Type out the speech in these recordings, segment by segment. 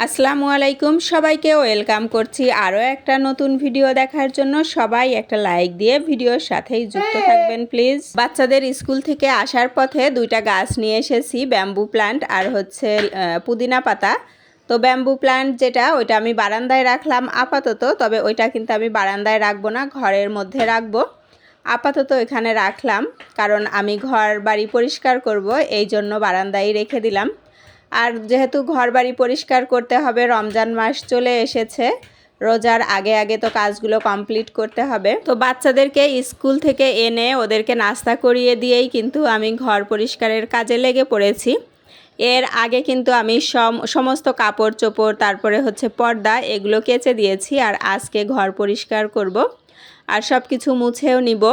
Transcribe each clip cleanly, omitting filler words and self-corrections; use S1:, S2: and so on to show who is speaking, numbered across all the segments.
S1: আসসালামু আলাইকুম, সবাইকে ওয়েলকাম করছি আরও একটা নতুন ভিডিও দেখার জন্য। সবাই একটা লাইক দিয়ে ভিডিওর সাথেই যুক্ত থাকবেন প্লিজ। বাচ্চাদের স্কুল থেকে আসার পথে দুইটা গাছ নিয়ে এসেছি, ব্যাম্বু প্লান্ট আর হচ্ছে পুদিনা পাতা। তো ব্যাম্বু প্লান্ট যেটা, ওইটা আমি বারান্দায় রাখলাম আপাতত, তবে ওইটা কিন্তু আমি বারান্দায় রাখবো না, ঘরের মধ্যে রাখবো। আপাতত এখানে রাখলাম কারণ আমি ঘর বাড়ি পরিষ্কার করব, এই জন্য বারান্দায় রেখে দিলাম। আর যেহেতু ঘর বাড়ি পরিষ্কার করতে হবে, রমজান মাস চলে এসেছে, রোজার আগে আগে তো কাজগুলো কমপ্লিট করতে হবে। তো বাচ্চাদেরকে স্কুল থেকে এনে ওদেরকে নাস্তা করিয়ে দিয়েই কিন্তু আমি ঘর পরিষ্কারের কাজে লেগে পড়েছি। এর আগে কিন্তু আমি সমস্ত কাপড় চোপড়, তারপরে হচ্ছে পর্দা, এগুলো কেচে দিয়েছি। আর আজকে ঘর পরিষ্কার করব আর সব কিছু মুছেও নিব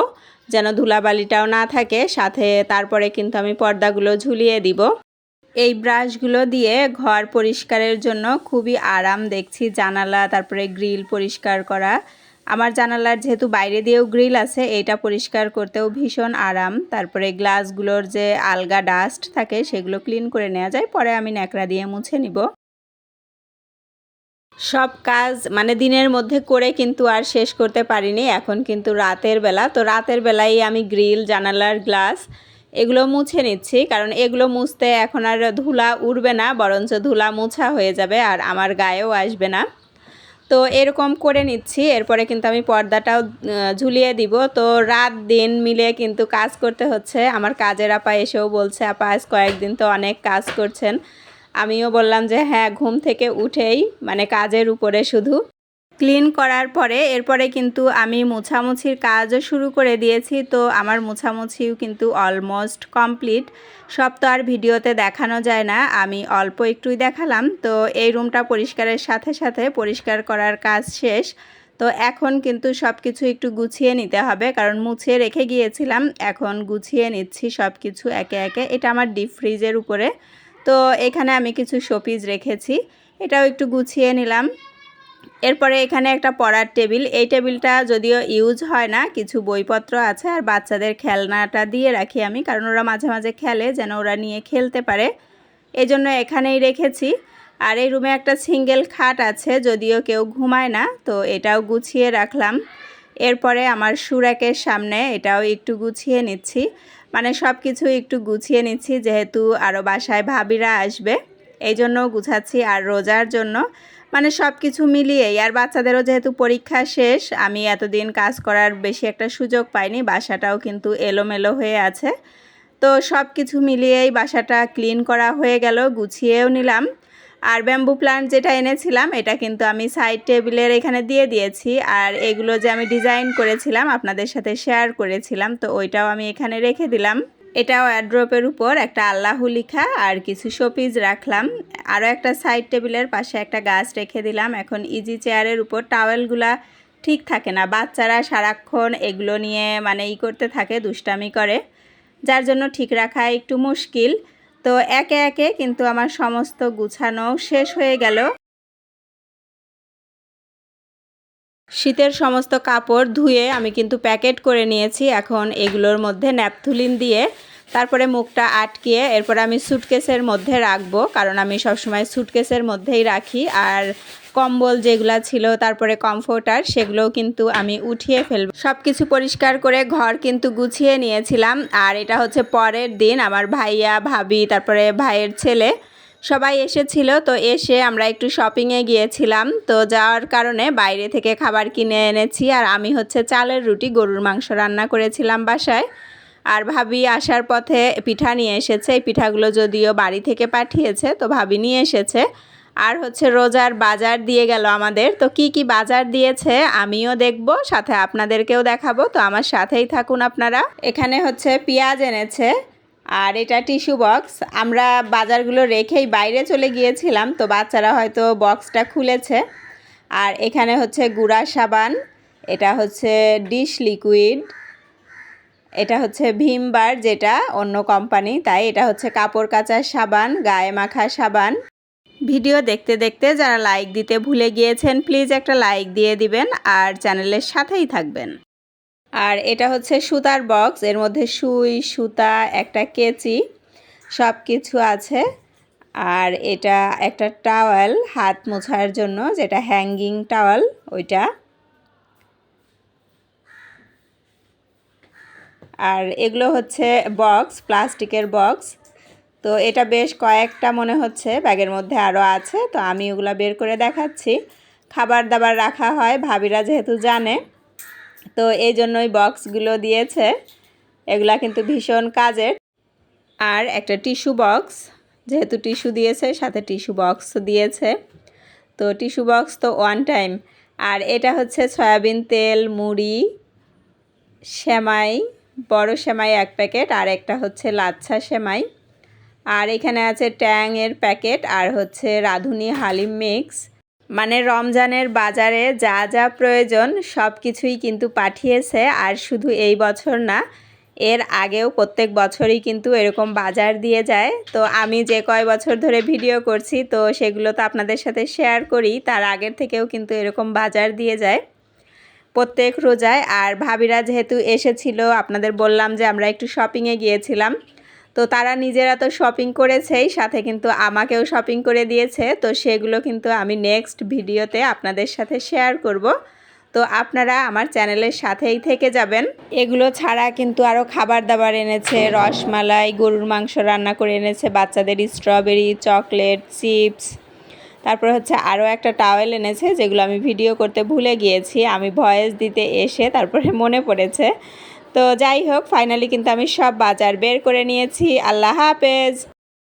S1: যেন ধুলাবালিটাও না থাকে সাথে। তারপরে কিন্তু আমি পর্দাগুলো ঝুলিয়ে দিব। এই ব্রাশগুলো দিয়ে ঘর পরিষ্কারের জন্য খুবই আরাম দেখছি। জানালা, তারপরে গ্রিল পরিষ্কার করা, আমার জানালার যেহেতু বাইরে দিয়েও গ্রিল আছে, এটা পরিষ্কার করতেও ভীষণ আরাম। তারপরে গ্লাসগুলোর যে আলগা ডাস্ট থাকে সেগুলো ক্লিন করে নেওয়া যায়, পরে আমি ন্যাকড়া দিয়ে মুছে নিব। সব কাজ মানে দিনের মধ্যে করে কিন্তু আর শেষ করতে পারিনি, এখন কিন্তু রাতের বেলা। তো রাতের বেলায় আমি গ্রিল, জানালার গ্লাস এগুলো মুছে নিচ্ছি, কারণ এগুলো মুছতে এখন আর ধুলা উড়বে না, বরঞ্চ ধুলা মোছা হয়ে যাবে আর আমার গায়েও আসবে না। তো এরকম করে নিচ্ছি, এরপরে কিন্তু আমি পর্দাটাও ঝুলিয়ে দিব। তো রাত দিন মিলে কিন্তু কাজ করতে হচ্ছে। আমার কাজের আপা এসেও বলছে, আপা আজ কয়েকদিন তো অনেক কাজ করছেন। আমিও বললাম যে হ্যাঁ, ঘুম থেকে উঠেই মানে কাজের উপরে শুধু। ক্লিন করার পরে এরপরে কিন্তু আমি মোছামুছির কাজও শুরু করে দিয়েছি। তো আমার মোছামুছিও কিন্তু অলমোস্ট কমপ্লিট। সব তো আর ভিডিওতে দেখানো যায় না, আমি অল্প একটুই দেখালাম। তো এই রুমটা পরিষ্কারের সাথে সাথে পরিষ্কার করার কাজ শেষ। তো এখন কিন্তু সব কিছু একটু গুছিয়ে নিতে হবে, কারণ মুছিয়ে রেখে গিয়েছিলাম, এখন গুছিয়ে নিচ্ছি সব কিছু একে একে। এটা আমার ডিপ ফ্রিজের উপরে, তো এখানে আমি কিছু শোপিস রেখেছি, এটাও একটু গুছিয়ে নিলাম। এরপরে এখানে একটা পড়ার টেবিল, এই টেবিলটা যদিও ইউজ হয় না, কিছু বইপত্র আছে আর বাচ্চাদের খেলনাটা দিয়ে রাখি আমি, কারণ ওরা মাঝে মাঝে খেলে, যেন ওরা নিয়ে খেলতে পারে, এই জন্য এখানেই রেখেছি। আর এই রুমে একটা সিঙ্গেল খাট আছে, যদিও কেউ ঘুমায় না, তো এটাও গুছিয়ে রাখলাম। এরপরে আমার সুরাকের সামনে এটাও একটু গুছিয়ে নিচ্ছি, মানে সব কিছু একটু গুছিয়ে নিচ্ছি, যেহেতু আরও বাসায় ভাবিরা আসবে এই জন্য গুছাচ্ছি। আর রোজার জন্য মানে সব কিছু মিলিয়েই, আর বাচ্চাদেরও যেহেতু পরীক্ষা শেষ, আমি এতদিন কাজ করার বেশি একটা সুযোগ পাইনি, বাসাটাও কিন্তু এলোমেলো হয়ে আছে। তো সব কিছু মিলিয়েই বাসাটা ক্লিন করা হয়ে গেল, গুছিয়েও নিলাম। আর ব্যাম্বু প্লান্ট যেটা এনেছিলাম, এটা কিন্তু আমি সাইড টেবিলের এখানে দিয়ে দিয়েছি। আর এগুলো যে আমি ডিজাইন করেছিলাম, আপনাদের সাথে শেয়ার করেছিলাম, তো ওইটাও আমি এখানে রেখে দিলাম। এটাও অ্যাড্রপের উপর একটা আল্লাহু লিখা আর কিছু শোপিস রাখলাম। আরও একটা সাইড টেবিলের পাশে একটা গাছ রেখে দিলাম। এখন ইজি চেয়ারের উপর টাওয়েলগুলা ঠিক থাকে না, বাচ্চারা সারাক্ষণ এগুলো নিয়ে মানে করতে থাকে, দুষ্টামি করে, যার জন্য ঠিক রাখা একটু মুশকিল। তো একে একে কিন্তু আমার সমস্ত গুছানো শেষ হয়ে গেল। শীতের সমস্ত কাপড় ধুয়ে আমি কিন্তু প্যাকেট করে নিয়েছি। এখন এগুলোর মধ্যে ন্যাপথুলিন দিয়ে তারপরে মুখটা আটকিয়ে এরপর আমি স্যুটকেসের মধ্যে রাখবো, কারণ আমি সবসময় স্যুটকেসের মধ্যেই রাখি। আর কম্বল যেগুলো ছিল, তারপরে কমফোর্টার, সেগুলোও কিন্তু আমি উঠিয়ে ফেলবো। সব কিছু পরিষ্কার করে ঘর কিন্তু গুছিয়ে নিয়েছিলাম। আর এটা হচ্ছে পরের দিন, আমার ভাইয়া, ভাবি, তারপরে ভাইয়ের ছেলে সবাই এসেছিল। তো এসে আমরা একটু শপিংয়ে গিয়েছিলাম, তো যাওয়ার কারণে বাইরে থেকে খাবার কিনে এনেছি। আর আমি হচ্ছে চালের রুটি, গরুর মাংস রান্না করেছিলাম বাসায়। আর ভাবি আসার পথে পিঠা নিয়ে এসেছে, এই পিঠাগুলো যদিও বাড়ি থেকে পাঠিয়েছে, তো ভাবি নিয়ে এসেছে। আর হচ্ছে রোজার বাজার দিয়ে গেল আমাদের। তো কি কি বাজার দিয়েছে আমিও দেখব, সাথে আপনাদেরকেও দেখাবো, তো আমার সাথেই থাকুন আপনারা। এখানে হচ্ছে পেঁয়াজ এনেছে, আর এটা টিস্যু বক্স। আমরা বাজারগুলো রেখেই বাইরে চলে গিয়েছিলাম, তো বাচ্চারা হয়তো বক্সটা খুলেছে। আর এখানে হচ্ছে গুঁড়া সাবান, এটা হচ্ছে ডিশ লিকুইড, এটা হচ্ছে ভিম বার, যেটা অন্য কোম্পানি, তাই এটা হচ্ছে কাপড় কাচার সাবান, গায়ে মাখা সাবান। ভিডিও দেখতে দেখতে যারা লাইক দিতে ভুলে গিয়েছেন, প্লিজ একটা লাইক দিয়ে দিবেন আর চ্যানেলের সাথেই থাকবেন। আর এটা হচ্ছে সুতার বক্স, এর মধ্যে সুই, সুতা, একটা কেচি, সব কিছু আছে। আর এটা একটা টাওয়েল হাত মোছার জন্য, যেটা হ্যাঙ্গিং টাওয়েল ওইটা। আর এগুলো হচ্ছে বক্স, প্লাস্টিকের বক্স। তো এটা বেশ কয়েকটা মনে হচ্ছে, ব্যাগের মধ্যে আরও আছে। তো আমি ওগুলো বের করে দেখাচ্ছি। খাবার দাবার রাখা হয়, ভাবিরা যেহেতু জানে, তো এই জন্যই বক্সগুলো দিয়েছে। এগুলা কিন্তু ভীষণ কাজের। আর একটা টিস্যু বক্স, যেহেতু টিস্যু দিয়েছে সাথে টিস্যু বক্স দিয়েছে, তো টিস্যু বক্স তো ওয়ান টাইম। আর এটা হচ্ছে সয়াবিন তেল, মুড়ি, সেমাই, বড় সেমাই 1 প্যাকেট, আর একটা হচ্ছে লাচ্ছা সেমাই। আর এখানে আছে ট্যাংয়ের প্যাকেট, আর হচ্ছে রাঁধুনি হালিম মিক্স। মানে রমজানের বাজারে যা যা প্রয়োজন সব কিছুই কিন্তু পাঠিয়েছে। আর শুধু এই বছর না, এর আগেও প্রত্যেক বছরই কিন্তু এরকম বাজার দিয়ে যায়। তো আমি যে কয় বছর ধরে ভিডিও করছি, তো সেগুলো তো আপনাদের সাথে শেয়ার করি। তার আগের থেকেও কিন্তু এরকম বাজার দিয়ে যায় প্রত্যেক রোজায়। আর ভাবিরা যেহেতু এসেছিল, আপনাদের বললাম যে আমরা একটু শপিংয়ে গিয়েছিলাম, তো তারা নিজেরা তো শপিং করেছেই, সাথে কিন্তু আমাকেও শপিং করে দিয়েছে। তো সেগুলো কিন্তু আমি নেক্সট ভিডিওতে আপনাদের সাথে শেয়ার করব। তো আপনারা আমার চ্যানেলের সাথেই থেকে যাবেন। এগুলো ছাড়া কিন্তু আরও খাবার দাবার এনেছে, রসমালাই, গরুর মাংস রান্না করে এনেছে, বাচ্চাদের স্ট্রবেরি, চকলেট, চিপস। তারপর হচ্ছে আরও একটা টাওয়েল এনেছে, যেগুলো আমি ভিডিও করতে ভুলে গিয়েছি, আমি ভয়েস দিতে এসে তারপরে মনে পড়েছে। তো যাই হোক, ফাইনালি কিন্তু আমি সব বাজার বের করে নিয়েছি। আল্লাহ হাফেজ।